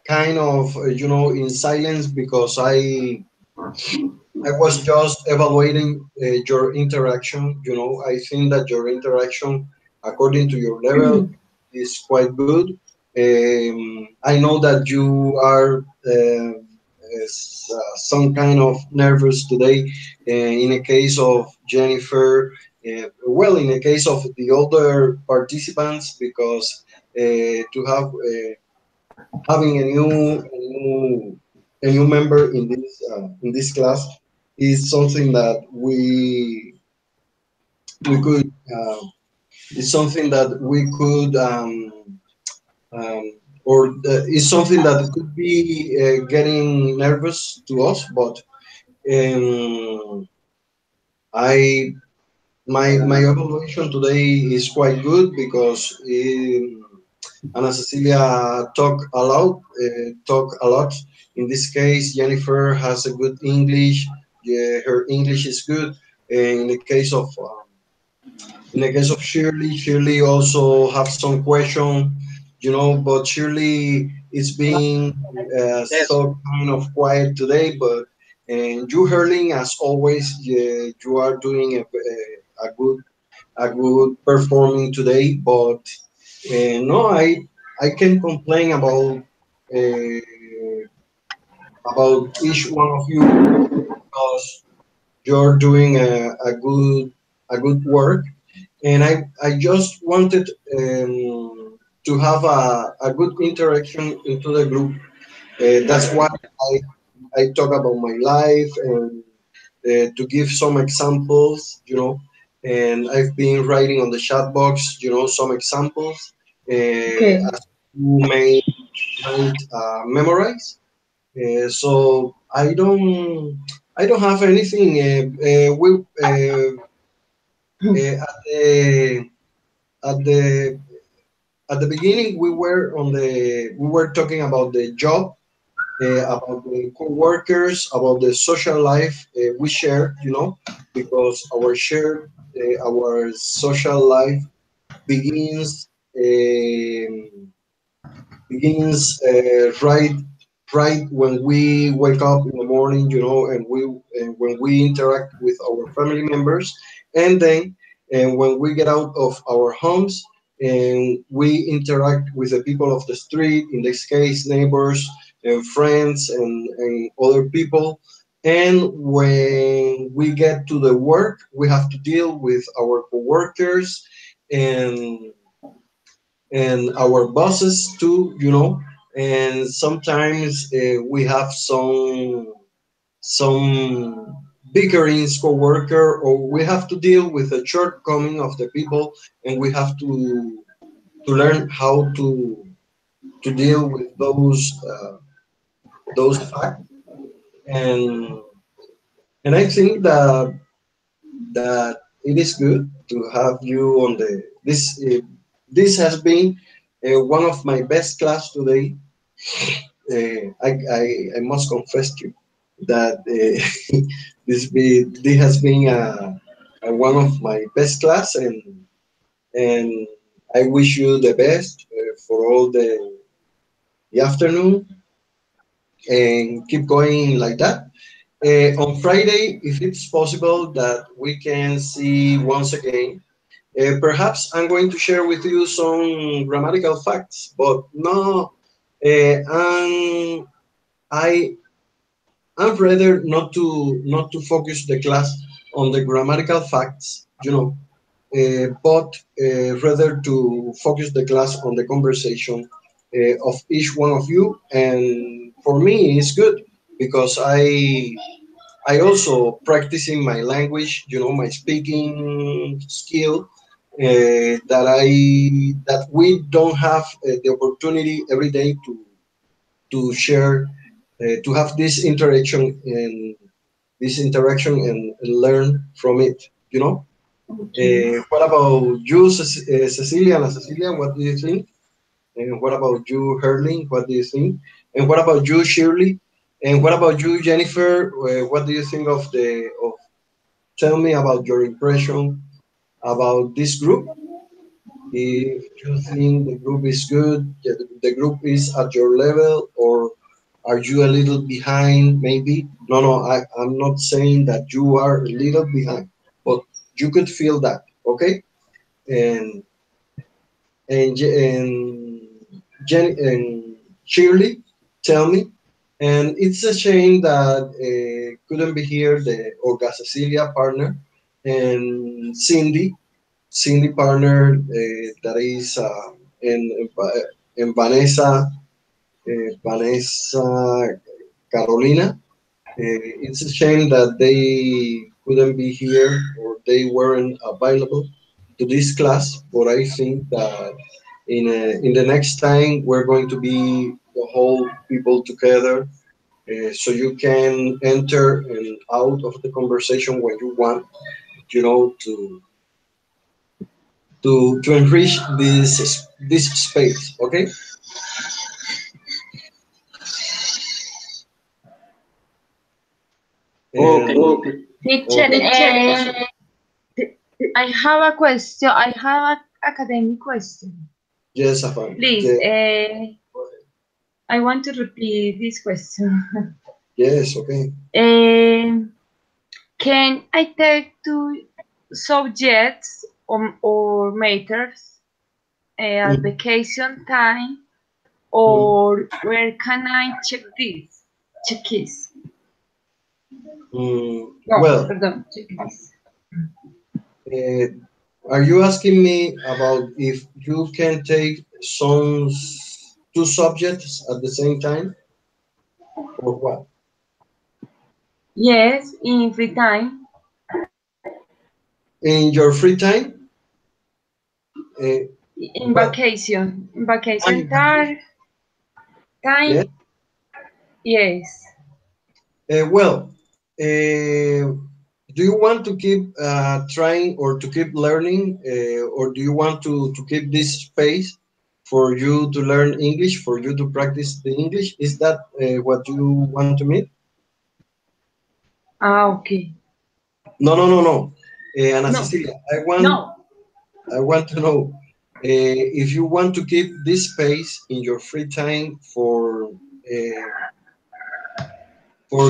kind of in silence because I was just evaluating your interaction. I think that your interaction, according to your level, is quite good. I know that you are some kind of nervous today. In a case of Jennifer, well, in the case of the other participants, because to have having a new member in this class is something that we could is something that we could or is something that could be getting nervous to us, but um, I my evaluation today is quite good because Ana Cecilia talk a lot. In this case, Jennifer has a good English. Yeah, her English is good. In the case of Shirley also have some question, but Shirley is being yes. so kind of quiet today. But and you, Herling, as always, you are doing a good performing today. But no, I can complain about each one of you because you're doing a good work, and I just wanted to have a good interaction into the group. That's why I talk about my life and to give some examples, and I've been writing on the chat box, some examples Okay. as you may might memorize. So I don't have anything. At the at the at the beginning we were talking about the job, about the co-workers, about the social life we share, because our social life begins right when we wake up in the morning, and when we interact with our family members, and then and when we get out of our homes and we interact with the people of the street, in this case neighbors and friends and other people. And when we get to the work, we have to deal with our coworkers and our bosses too, and sometimes we have some bickerings co-worker, or we have to deal with the shortcoming of the people, and we have to learn how to deal with those facts. and and I think that it is good to have you on this has been one of my best class today. I must confess to you that this has been one of my best class, and I wish you the best for all the afternoon, and keep going like that. On Friday, if it's possible that we can see once again, perhaps I'm going to share with you some grammatical facts, but no, and I'd rather not to focus the class on the grammatical facts, but rather to focus the class on the conversation of each one of you. And for me, it's good because I also practicing my language, my speaking skill. That we don't have the opportunity every day to share, to have this interaction and learn from it. What about you, Cecilia? Ana Cecilia, what do you think? And what about you, Herling? What do you think? And what about you, Shirley? And what about you, Jennifer? What do you think of? Tell me about your impression about this group. If you think the group is good, the group is at your level, or are you a little behind? Maybe. No, I'm not saying that you are a little behind, but you could feel that. Okay. And and Shirley, tell me. And it's a shame that couldn't be here, the Olga Cecilia partner, and Cindy partner, that is, and Vanessa Carolina. It's a shame that they couldn't be here, or they weren't available to this class, but I think that in the next time we're going to be the whole people together, so you can enter and out of the conversation when you want, to enrich this space. Okay. Okay. Okay. Teacher, I have a question. I have an academic question. Yes, Afan. Please, Yes. I want to repeat this question. Yes. Okay. Can I take two subjects or matters at vacation time, or where can I check this? Check this. No, Well, perdón, check this. are you asking me about if you can take two subjects at the same time, or what? Yes, in free time. In your free time? In Well, vacation. In vacation I'm- time. Time? Yes. Yes. Well, do you want to keep trying or to keep learning, or do you want to keep this space for you to learn English, for you to practice the English? Is that what you want to mean? Ah, okay. No, no, no, no. Ana No, Cecilia, no. I want to know if you want to keep this space in your free time for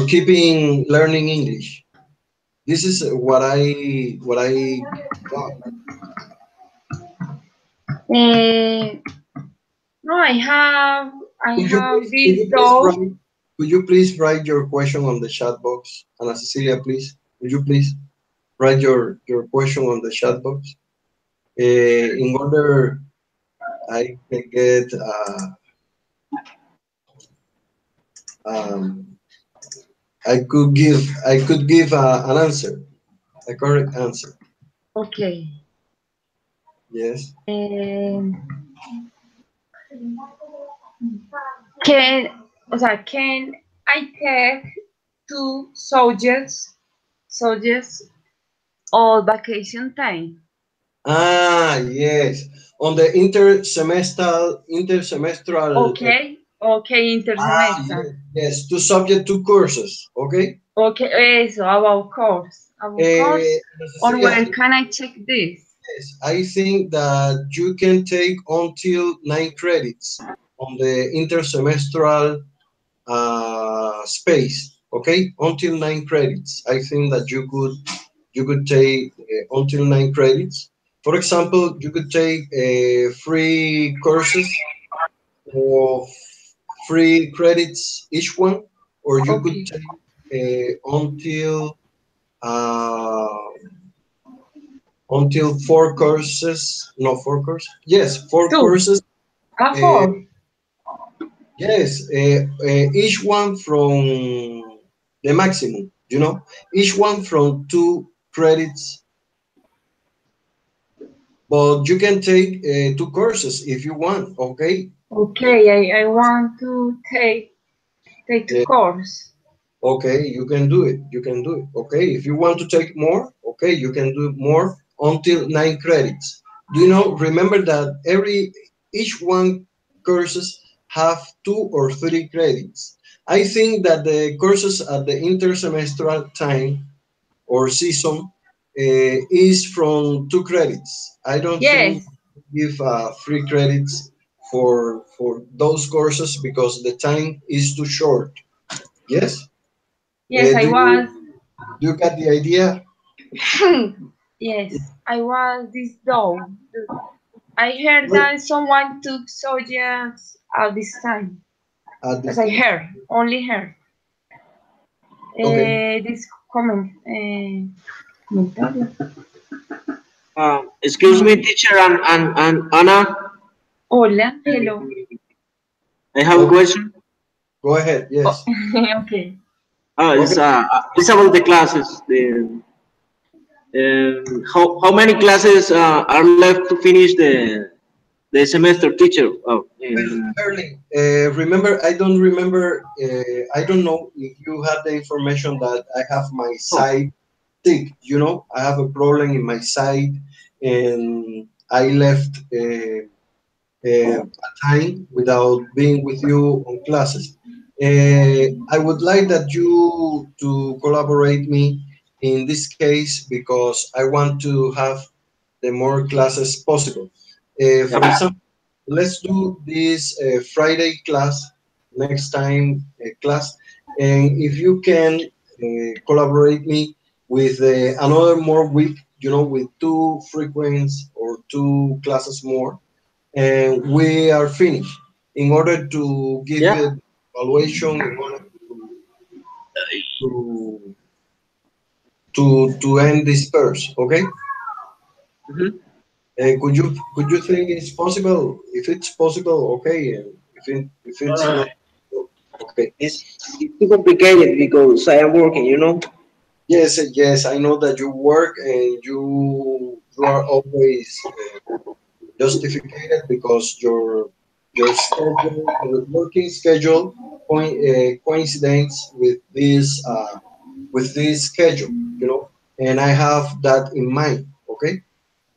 keeping learning English. This is what I got. Eh, no, I Could you have please could this you please dog. write could you please write your question on the chat box? Ana Cecilia, please. Would you please write your question on the chat box? In order I can get um, I could give an answer, a correct answer. Okay. Yes. Can, o sea, can I take two subjects all vacation time? Ah, yes. On the intersemestral. Okay, okay, intersemester. Yes, yes. Two subject, two courses. Okay. Okay, so about course, or Cecilia, where can I check this? yes, I think that you can take until 9 credits on the intersemestral space. Okay, until 9 credits. I think that you could take until 9 credits. For example, you could take free courses of 3 credits each one, or you could Okay, take uh, until 4 courses. No, 4 courses. Yes, four two, courses. Uh, four. yes, each one from the maximum. Each one from 2 credits. But you can take 2 courses if you want. Okay. Okay, I want to take two Uh, course. Okay, you can do it. You can do it. Okay, if you want to take more, okay, you can do more until 9 credits. Remember that each one courses have 2 or 3 credits. I think that the courses at the intersemestral time or season is from 2 credits. I don't Yes, think give 3 credits for those courses because the time is too short. Yes. yes, I Do was. you get the idea? Yes, I was this dog. I heard Well, that someone took subjects at this time. at As this I time. heard, only heard. Okay. This comment. Comentario. Excuse me, teacher and Anna. Hola, hello. I have a Okay. question. Go ahead. Oh, Yes. okay. Okay. It's about the classes. How many classes are left to finish the semester, teacher? Well, Erling, remember, I don't remember. I don't know if you had the information that I have my Oh, side sick. I have a problem in my side, and I left a time without being with you on classes. I would like that you to collaborate me in this case because I want to have the more classes possible. For yeah. example, let's do this Friday class next time class, and if you can collaborate me with another more week, with 2 frequents or 2 classes more, and we are finished. In order to give Yeah. you evaluation, in order to to end this course, okay? Mhm. Could you think it's possible? If it's possible, okay. And if it's not, okay. It's too complicated because I am working. Yes, yes. I know that you work and you are always justified because your schedule, your working schedule coincidence with this schedule, you know, and I have that in mind, okay?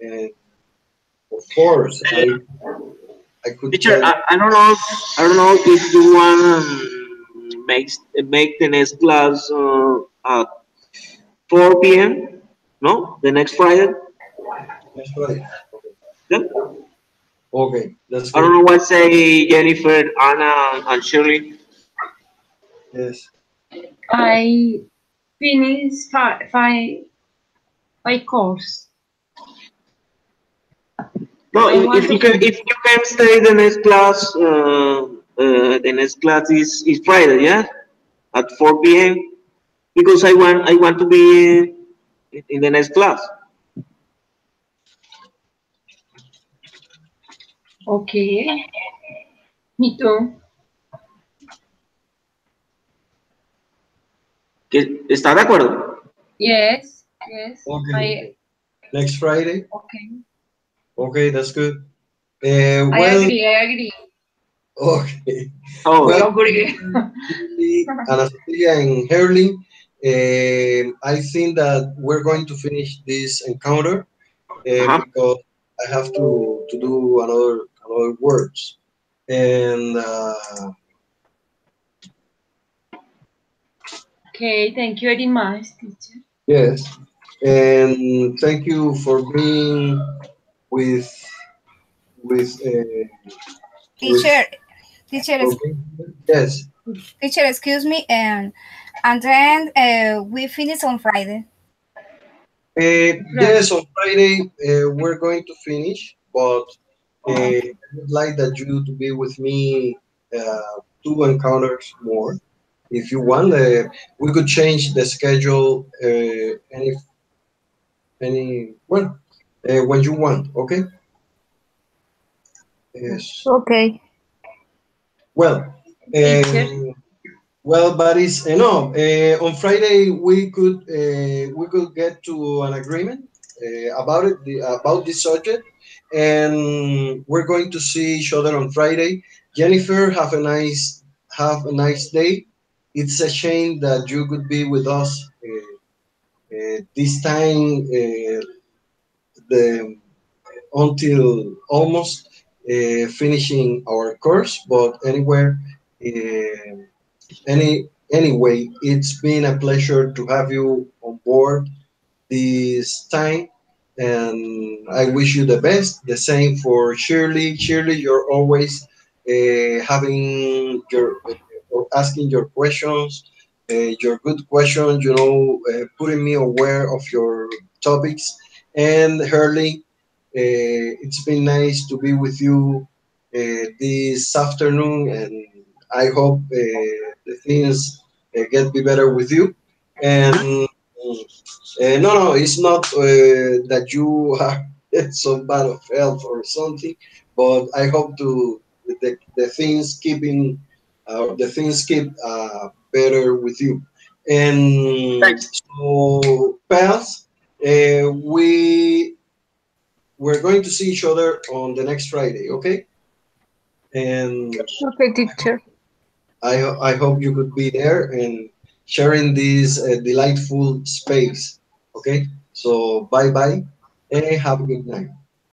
And of course, I could Teacher, tell. I don't know if you want make the next class at 4 p.m. No, the next Friday. That's right. Okay, Yeah. okay, that's I don't good. know what say Jennifer, Anna, and Shirley. Yes. I finished five course. No, I want to finish. if you can stay the next class is Friday, yeah, at 4 p.m. Because I want to be in the next class. Okay. Me too. ¿Está de acuerdo? Yes. Yes. Okay. Next Friday. Okay. Okay, that's good. I Well, agree. I agree. okay. Oh, We Well, agree. Anastasia and Herling, I think that we're going to finish this encounter uh-huh. because I have to do another words. And Okay. Thank you very much, teacher. yes, and thank you for being with with with Teacher, teacher, for being, yes. teacher, excuse me, and then we finish on Friday. Right. Yes, on Friday we're going to finish, but I would like that you to be with me two encounters more. If you want, we could change the schedule any when you want. Okay. Yes. Okay. Well, Teacher. well, but it's no. On Friday we could get to an agreement about it about this subject, and we're going to see each other on Friday. Jennifer, have a nice day. It's a shame that you could be with us this time the until almost finishing our course, but anywhere. Uh, anyway, it's been a pleasure to have you on board this time, and I wish you the best. The same for Shirley. Shirley, you're always having your or asking your questions, your good questions. You know, putting me aware of your topics. And Hurley, it's been nice to be with you this afternoon, and I hope the things get be better with you. And no, it's not that you are so bad of health or something, but I hope to the things keeping the things keep better with you. And Thanks. so, pals, we're going to see each other on the next Friday, okay? And Okay, teacher. I hope you could be there and sharing this delightful space. Okay, so bye bye and have a good night.